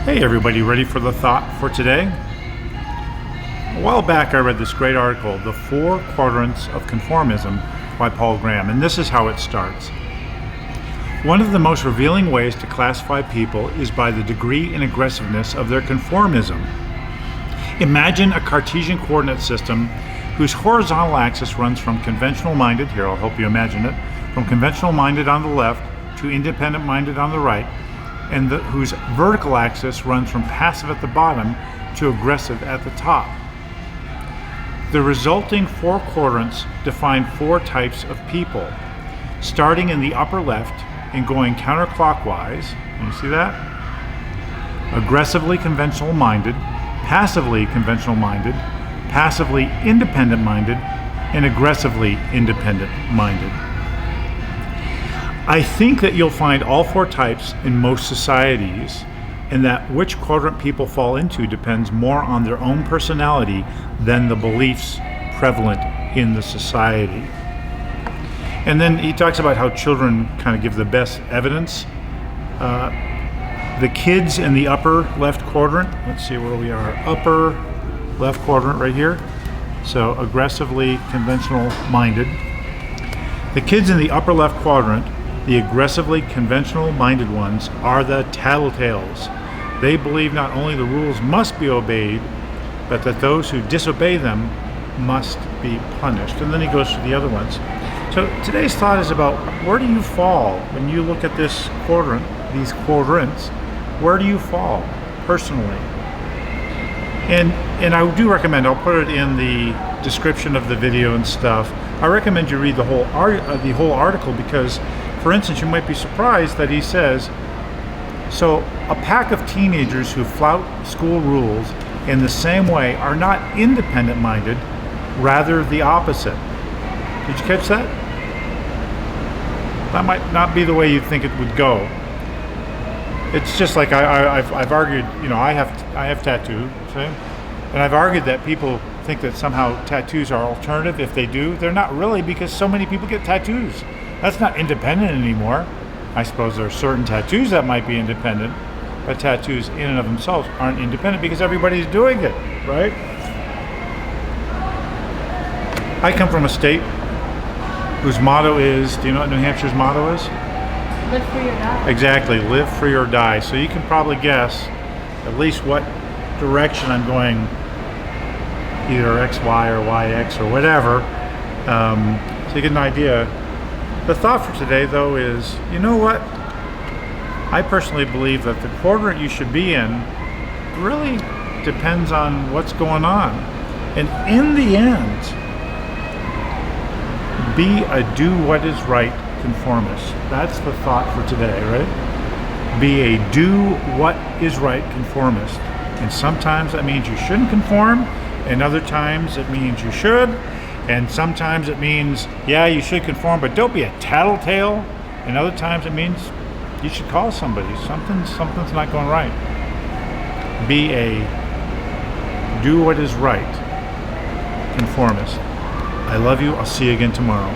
Hey everybody, ready for the thought for today? A while back I read this great article, The Four Quadrants of Conformism by Paul Graham, and this is how it starts. One of the most revealing ways to classify people is by the degree and aggressiveness of their conformism. Imagine a Cartesian coordinate system whose horizontal axis runs from conventional minded, here I'll help you imagine it, from conventional minded on the left to independent minded on the right, and whose vertical axis runs from passive at the bottom to aggressive at the top. The resulting four quadrants define four types of people, starting in the upper left and going counterclockwise. Can you see that? Aggressively conventional minded, passively conventional minded, passively independent minded, and aggressively independent minded. I think that you'll find all four types in most societies, and that which quadrant people fall into depends more on their own personality than the beliefs prevalent in the society. And then he talks about how children kind of give the best evidence. The kids in the upper left quadrant, let's see where we are, upper left quadrant right here, so aggressively conventional minded. The kids in the upper left quadrant, the aggressively conventional minded ones, are the tattletales. They believe not only the rules must be obeyed, but that those who disobey them must be punished. And then he goes to the other ones. So today's thought is about, where do you fall when you look at this quadrant, these quadrants? Where do you fall personally? And I do recommend, I'll put it in the description of the video and stuff, I recommend you read the whole article, because for instance, you might be surprised that he says, so a pack of teenagers who flout school rules in the same way are not independent minded, rather the opposite. Did you catch that? That might not be the way you think it would go. It's just like I've argued, you know, I have tattoo, see? And I've argued that people think that somehow tattoos are alternative. If they do, they're not really, because so many people get tattoos. That's not independent anymore. I suppose there are certain tattoos that might be independent, but tattoos in and of themselves aren't independent because everybody's doing it, right? I come from a state whose motto is, do you know what New Hampshire's motto is? Live free or die. Exactly, live free or die. So you can probably guess at least what direction I'm going, either XY or YX or whatever, so you get an idea. The thought for today, though, is, you know what? I personally believe that the quadrant you should be in really depends on what's going on. And in the end, be a do what is right conformist. That's the thought for today, right? Be a do what is right conformist. And sometimes that means you shouldn't conform, and other times it means you should. And sometimes it means, yeah, you should conform, but don't be a tattletale. And other times it means you should call somebody. Something's not going right. Be a do what is right conformist. I love you. I'll see you again tomorrow.